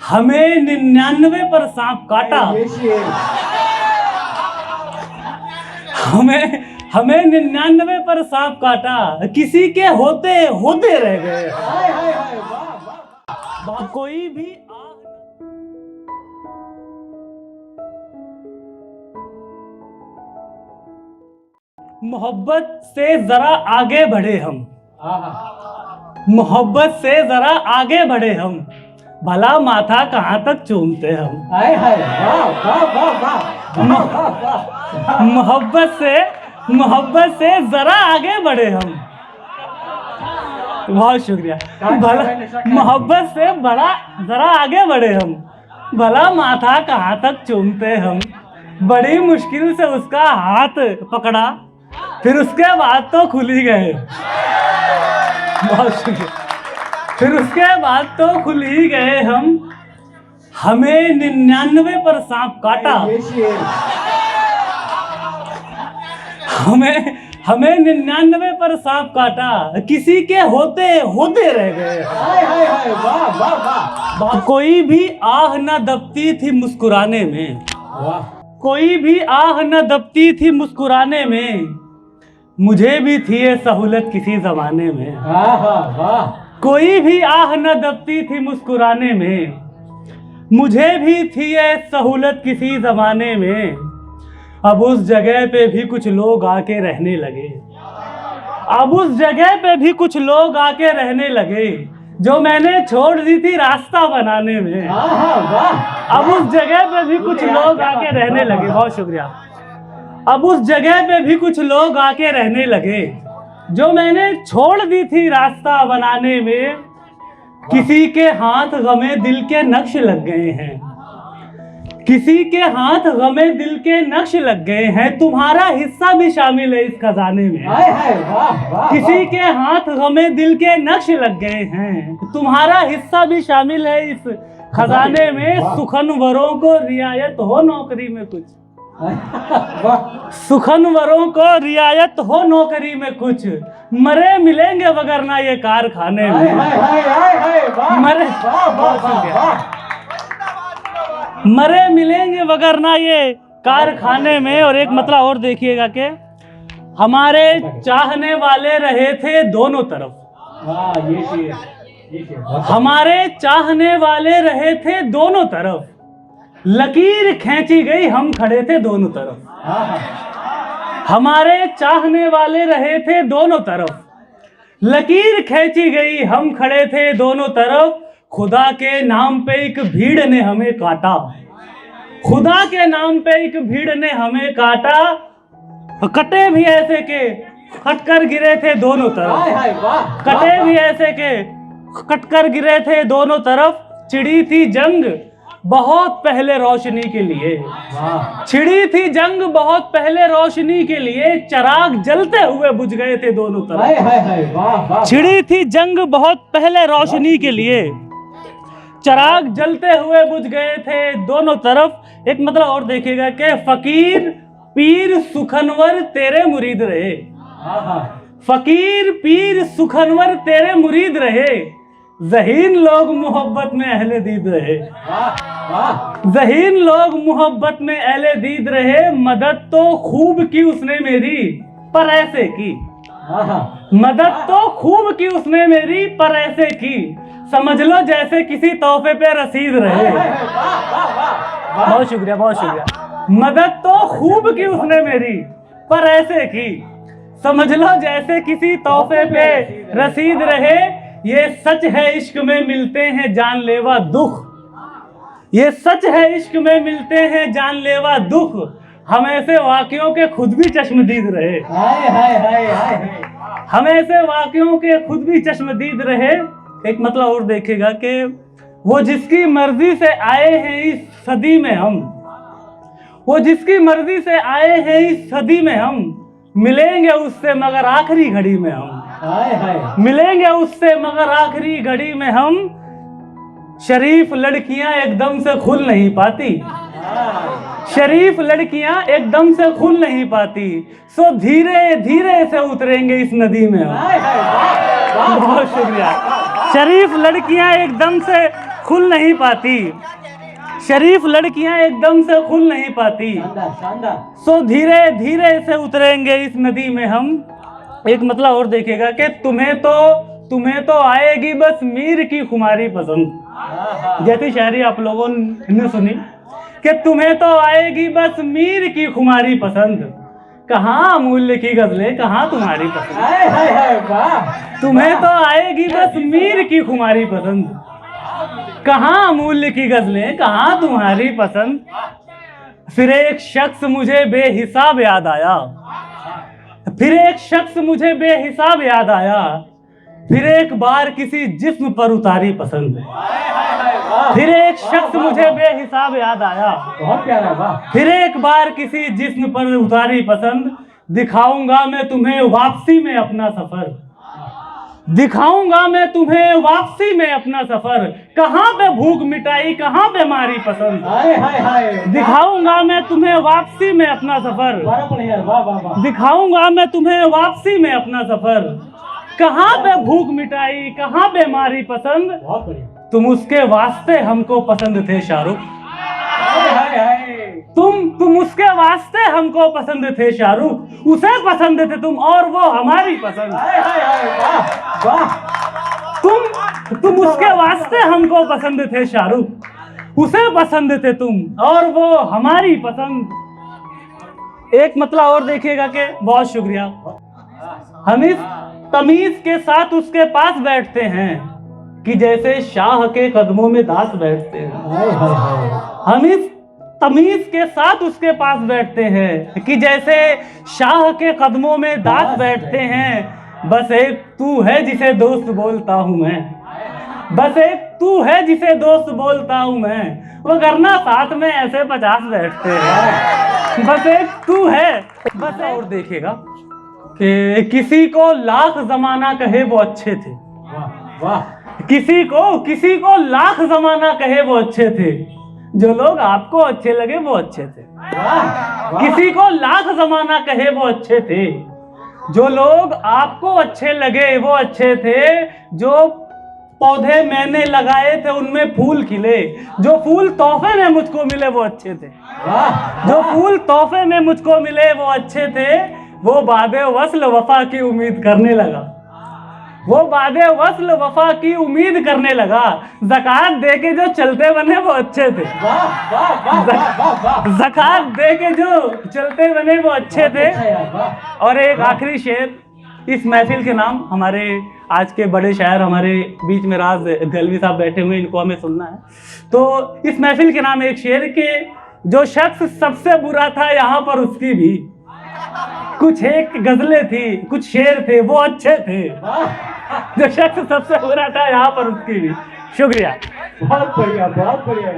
हमें 99 पर सांप काटा। हमें 99 पर सांप काटा, किसी के होते होते रह गए। कोई भी मोहब्बत से जरा आगे बढ़े हम, मोहब्बत से जरा आगे बढ़े हम, भला माथा कहाँ तक चूमते हम। मोहब्बत से जरा आगे बढ़े हम। बहुत शुक्रिया। भला मोहब्बत से जरा आगे बढ़े हम, भला माथा कहाँ तक चूमते हम। बड़ी मुश्किल से उसका हाथ पकड़ा, फिर उसके बाद तो खुल ही गए। बहुत शुक्रिया। फिर उसके बाद तो खुल ही गए हम। हमें 99 पर सांप काटा, हमें 99 पर सांप काटा, किसी के होते होते रह गए। कोई भी आह न दबती थी मुस्कुराने में, कोई भी आह न दबती थी मुस्कुराने में, मुझे भी थी ये सहूलत किसी जमाने में। कोई भी आह न दबती थी मुस्कुराने में, मुझे भी थी ये सहूलत किसी जमाने में। अब उस जगह पे भी कुछ लोग आके रहने लगे, अब उस जगह पे भी कुछ लोग आके रहने लगे, जो मैंने छोड़ दी थी रास्ता बनाने में। अब उस जगह पे भी कुछ लोग आके रहने लगे। बहुत शुक्रिया। अब उस जगह पे भी कुछ लोग आके रहने लगे, जो मैंने छोड़ दी थी रास्ता बनाने में। किसी के हाथ गमे दिल के नक्श लग गए हैं, किसी के हाथ गमे दिल के नक्श लग गए हैं, तुम्हारा हिस्सा भी शामिल है इस खजाने में। किसी के हाथ गमे दिल के नक्श लग गए हैं, तुम्हारा हिस्सा भी शामिल है इस खजाने में। सुखनवरों को रियायत हो नौकरी में कुछ, सुखनवरों को रियायत हो नौकरी में कुछ, मरे मिलेंगे वगरना ये कारखाने में। मरे मिलेंगे वगरना ये कारखाने में। और एक मतलब और देखिएगा कि हमारे चाहने वाले रहे थे दोनों तरफ, हमारे चाहने वाले रहे थे दोनों तरफ, लकीर खींची गई हम खड़े थे दोनों तरफ। हमारे चाहने वाले रहे थे दोनों तरफ, लकीर खींची गई हम खड़े थे दोनों तरफ। खुदा के नाम पे एक भीड़ ने हमें काटा, खुदा के नाम पे एक भीड़ ने हमें काटा, कटे भी ऐसे के कटकर गिरे थे दोनों तरफ, कटे भी ऐसे के कटकर गिरे थे दोनों तरफ। चिड़ी थी जंग बहुत पहले रोशनी के लिए, छिड़ी थी जंग बहुत पहले रोशनी के लिए, चराग जलते हुए बुझ गए थे दोनों तरफ। छिड़ी थी जंग बहुत पहले रोशनी के लिए, चराग जलते हुए बुझ गए थे दोनों तरफ। एक मतलब और देखिएगा कि फकीर पीर सुखनवर तेरे मुरीद रहे, फकीर पीर सुखनवर तेरे मुरीद रहे, ज़हीन लोग मोहब्बत में अहले दीद रहे, ज़हीन लोग मोहब्बत में अहले दीद रहे। मदद तो खूब की उसने मेरी पर ऐसे की, मदद तो खूब की उसने मेरी पर ऐसे की, समझ लो जैसे किसी तोहफे पे रसीद रहे। बहुत शुक्रिया, बहुत शुक्रिया। मदद तो खूब की उसने मेरी पर ऐसे की, समझ लो जैसे किसी तोहफे पे रसीद रहे। ये सच है इश्क में मिलते हैं जानलेवा दुख, ये सच है इश्क में मिलते हैं जानलेवा दुख, हम ऐसे वाक़ियों के खुद भी चश्मदीद रहे, हम ऐसे वाक़ियों के खुद भी चश्मदीद रहे। एक मतलब और देखेगा कि वो जिसकी मर्जी से आए हैं इस सदी में हम, वो जिसकी मर्जी से आए हैं इस सदी में हम, मिलेंगे उससे मगर आखिरी घड़ी में हम, मिलेंगे उससे मगर आखिरी घड़ी में हम। शरीफ लड़कियां एकदम से खुल नहीं पाती, शरीफ लड़कियां एकदम से खुल नहीं पाती, सो धीरे धीरे से उतरेंगे इस नदी में हम। बहुत शुक्रिया। शरीफ लड़कियां एकदम से खुल नहीं पाती, शरीफ लड़कियां एकदम से खुल नहीं पाती, सो धीरे धीरे से उतरेंगे इस नदी में हम। एक मतलब और देखिएगा कि तुम्हें तो आएगी बस मीर की खुमारी पसंद। जैसी शायरी आप लोगों ने सुनी कि तुम्हें तो आएगी बस मीर की खुमारी पसंद, कहाँ अमूल्य की गजलें कहाँ तुम्हारी पसंद। तुम्हें तो आएगी बस मीर की खुमारी पसंद, कहाँ अमूल्य की गजलें कहाँ तुम्हारी पसंद। फिर एक शख्स मुझे बेहिसाब याद आया, फिर एक शख्स मुझे बेहिसाब याद आया, फिर एक बार किसी जिस्म पर उतारी पसंद। फिर एक शख्स मुझे बेहिसाब याद आया, बहुत प्यारा वाह। फिर एक बार किसी जिस्म पर उतारी पसंद, दिखाऊंगा मैं तुम्हें वापसी में अपना सफर, दिखाऊंगा मैं तुम्हें वापसी में अपना सफर, कहाँ पे भूख मिटाई कहाँ पे मारी पसंद। दिखाऊंगा मैं तुम्हें वापसी में अपना सफर, दिखाऊंगा मैं तुम्हें वापसी में अपना सफर, कहाँ पे भूख मिटाई कहाँ पे मारी पसंद। तुम उसके वास्ते हमको पसंद थे शाहरुख, तुम उसके वास्ते हमको पसंद थे शाहरुख, उसे पसंद थे तुम और वो हमारी पसंद। तुम उसके वास्ते हमको पसंद थे शाहरुख, उसे पसंद थे तुम और वो हमारी पसंद। एक मतलब और देखिएगा कि बहुत शुक्रिया। हम इस तमीज के साथ उसके पास बैठते हैं कि जैसे शाह के कदमों में दास बैठते हैं। हम इस तमीज के साथ उसके पास बैठते हैं कि जैसे शाह के कदमों में दास बैठते हैं। बस एक तू है जिसे दोस्त बोलता हूँ मैं, बस एक तू है जिसे दोस्त बोलता हूँ मैं, वो करना साथ में ऐसे 50 बैठते हैं। बस एक तू है, बस और देखिएगा कि किसी को लाख जमाना कहे वो अच्छे थे, वाह। किसी को लाख जमाना कहे वो अच्छे थे, जो लोग आपको अच्छे लगे वो अच्छे थे। किसी को लाख जमाना कहे वो अच्छे थे, जो लोग आपको अच्छे लगे वो अच्छे थे। जो पौधे मैंने लगाए थे उनमें फूल खिले, जो फूल तोहफे में मुझको मिले वो अच्छे थे। जो फूल तोहफे में मुझको मिले वो अच्छे थे। वो बादे वस्ल वफा की उम्मीद करने लगा, वो बादे वस्ल वफा की उम्मीद करने लगा। ज़कात दे के जो चलते बने वो अच्छे थे, ज़कात दे के जो चलते बने वो अच्छे थे। और एक आखिरी शेर इस महफिल के नाम, हमारे आज के बड़े शायर हमारे बीच में राज दहलवी साहब बैठे हुए, इनको हमें सुनना है। तो इस महफिल के नाम एक शेर के, जो शख्स सबसे बुरा था यहाँ पर उसकी भी कुछ एक गजलें थी, कुछ शेर थे वो अच्छे थे। जो शख्स सबसे बुरा था यहाँ पर उसकी भी। शुक्रिया, बहुत बढ़िया, बहुत बढ़िया।